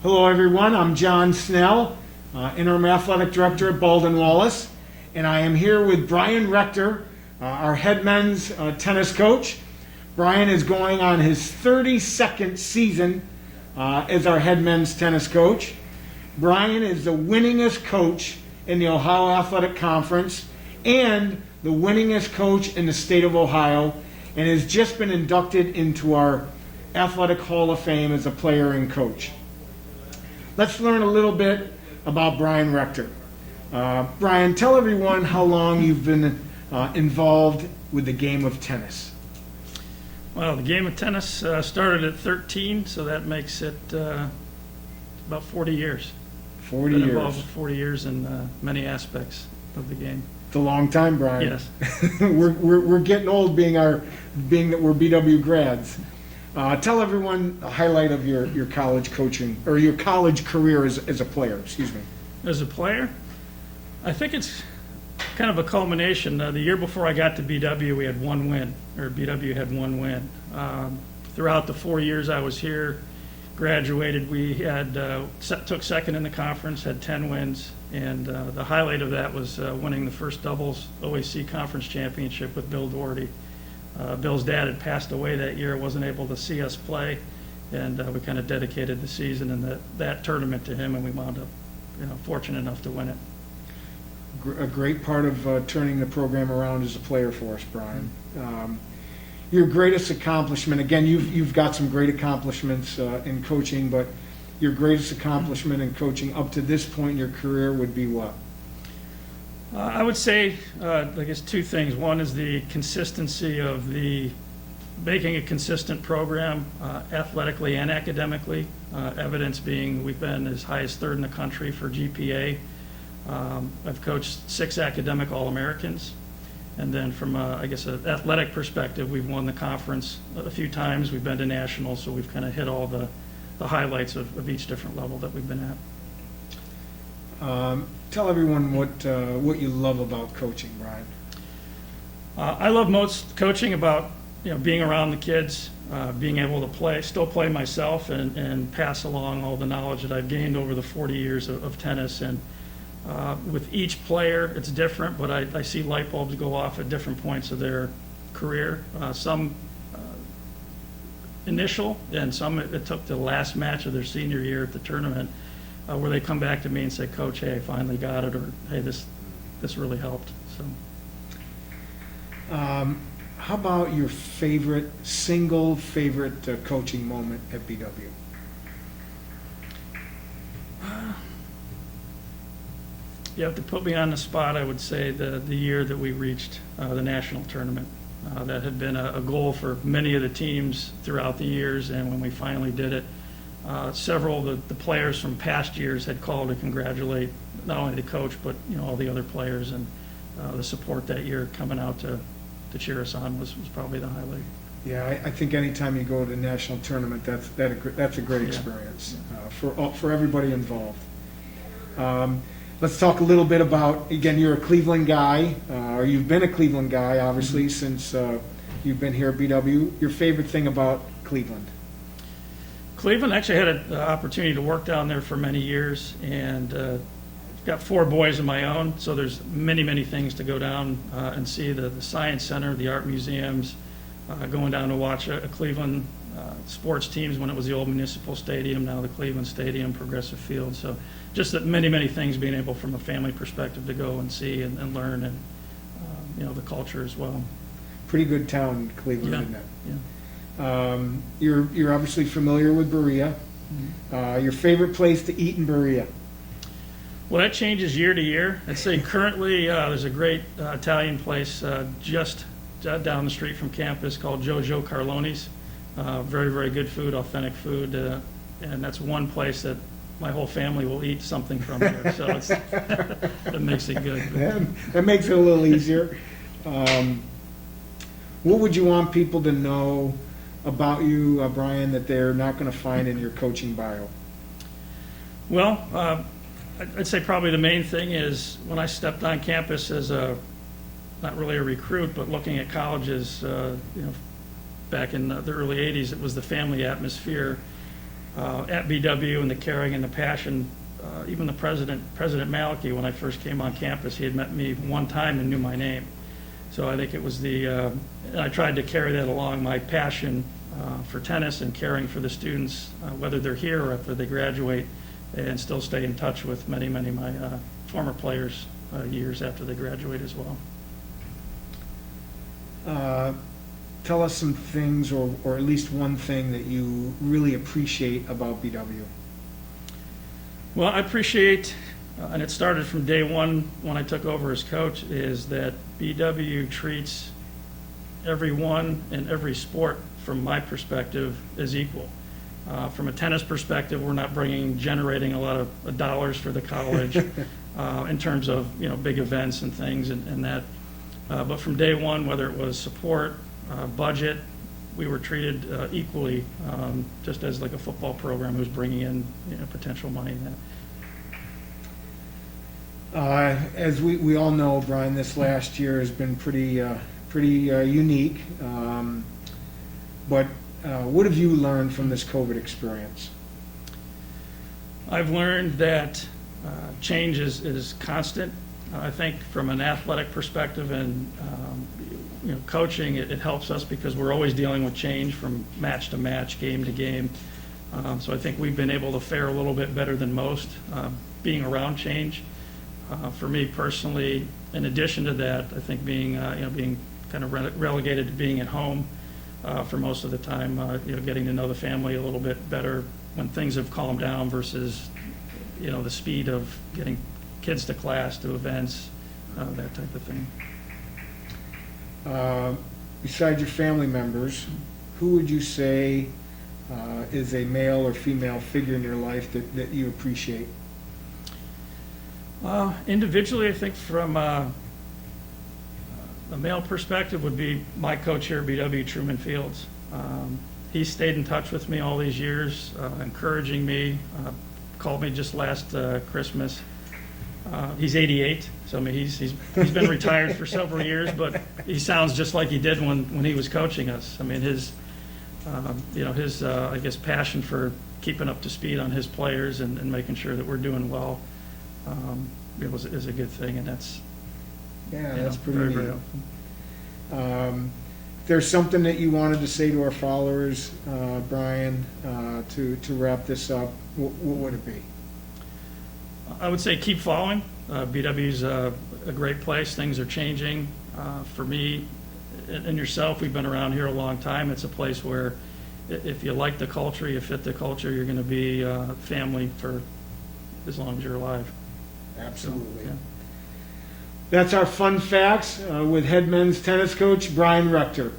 Hello everyone, I'm John Snell, Interim Athletic Director at Baldwin Wallace, and I am here with Brian Rector, our head men's tennis coach. Brian is going on his 32nd season as our head men's tennis coach. Brian is the winningest coach in the Ohio Athletic Conference and the winningest coach in the state of Ohio, and has just been inducted into our Athletic Hall of Fame as a player and coach. Let's learn a little bit about Brian Rector. Brian, tell everyone how long you've been involved with the game of tennis. Well, the game of tennis started at 13, so that makes it about 40 years. 40 Been years. involved with 40 years in many aspects of the game. It's a long time, Brian. Yes. we're getting old being that we're BW grads. Tell everyone a highlight of your college coaching, or your college career as a player, excuse me. As a player, I think it's kind of a culmination. The year before I got to BW, we had one win, or BW had one win. Throughout the 4 years I was here, graduated, we had took second in the conference, had 10 wins, and the highlight of that was winning the first doubles OAC conference championship with Bill Doherty. Bill's dad had passed away that year, wasn't able to see us play, and we kind of dedicated the season and that tournament to him, and we wound up, fortunate enough to win it. A great part of turning the program around as a player for us, Brian. Your greatest accomplishment, again, you've got some great accomplishments in coaching, but your greatest accomplishment in coaching up to this point in your career would be what? I would say, I guess, two things. One is the consistency of making a consistent program athletically and academically. Evidence being we've been as high as third in the country for GPA. I've coached 6 academic All-Americans. And then from, I guess, an athletic perspective, we've won the conference a few times. We've been to nationals, so we've kind of hit all the highlights of each different level that we've been at. Tell everyone what you love about coaching, Brian. I love most coaching about being around the kids, being able to still play myself, and pass along all the knowledge that I've gained over the 40 years of tennis. And with each player, it's different, but I see light bulbs go off at different points of their career. Some initial, and some it took the last match of their senior year at the tournament, where they come back to me and say, "Coach, hey, I finally got it," or "Hey, this really helped." So, how about your single favorite coaching moment at BW? You have to put me on the spot. I would say the year that we reached the national tournament. That had been a goal for many of the teams throughout the years, and when we finally did it, several of the players from past years had called to congratulate not only the coach but all the other players, and the support that year coming out to cheer us on was probably the highlight. Yeah, I think anytime you go to the national tournament, that's a great experience for everybody involved. Let's talk a little bit about, again, you're a Cleveland guy, or you've been a Cleveland guy, obviously, since you've been here at BW. Your favorite thing about Cleveland? Cleveland, actually had an opportunity to work down there for many years, and got 4 boys of my own, so there's many things to go down and see. The Science Center, the art museums, going down to watch a Cleveland sports teams when it was the old Municipal Stadium, now the Cleveland Stadium, Progressive Field. So just that many things being able from a family perspective to go and see and learn, and the culture as well. Pretty good town, Cleveland, Yeah. isn't it? Yeah. You're obviously familiar with Berea. Your favorite place to eat in Berea? Well, that changes year to year. I'd say currently there's a great Italian place just down the street from campus called Jojo Carloni's. Very good food, authentic food, and that's one place that my whole family will eat something from there. So that makes it good. That makes it a little easier. What would you want people to know about you, Brian, that they're not going to find in your coaching bio? Well, I'd say probably the main thing is when I stepped on campus as not really a recruit, but looking at colleges, back in the early 80s, it was the family atmosphere. at BW, and the caring and the passion. Even the President Maliki, when I first came on campus, he had met me one time and knew my name. So I think it was and I tried to carry that along, my passion for tennis and caring for the students, whether they're here or after they graduate, and still stay in touch with many of my former players years after they graduate as well. Tell us some things, or at least one thing that you really appreciate about BW. Well, I appreciate, and it started from day one when I took over as coach, is that BW treats everyone in every sport, from my perspective, as equal. From a tennis perspective, we're not generating a lot of dollars for the college in terms of big events and things and that. But from day one, whether it was support, budget, we were treated equally, just as like a football program who's bringing in potential money in that. As we all know, Brian, this last year has been pretty unique. But what have you learned from this COVID experience? I've learned that change is constant. I think from an athletic perspective and coaching, it helps us because we're always dealing with change from match to match, game to game. So I think we've been able to fare a little bit better than most, being around change. For me personally, in addition to that, I think being kind of relegated to being at home for most of the time, getting to know the family a little bit better when things have calmed down versus the speed of getting kids to class, to events, that type of thing. Besides your family members, who would you say is a male or female figure in your life that you appreciate? Individually, I think from a male perspective would be my coach here at BW, Truman Fields. He stayed in touch with me all these years, encouraging me, called me just last Christmas. He's 88, so I mean he's been retired for several years, but he sounds just like he did when he was coaching us. I mean his I guess passion for keeping up to speed on his players and making sure that we're doing well is a good thing, and that's that's pretty very, neat. very helpful. If there's something that you wanted to say to our followers, Brian, to wrap this up, what would it be? I would say keep following. BW's a great place. Things are changing. For me and yourself, we've been around here a long time. It's a place where if you like the culture, you fit the culture, you're going to be family for as long as you're alive. Absolutely. So, yeah. That's our fun facts with head men's tennis coach Brian Rector.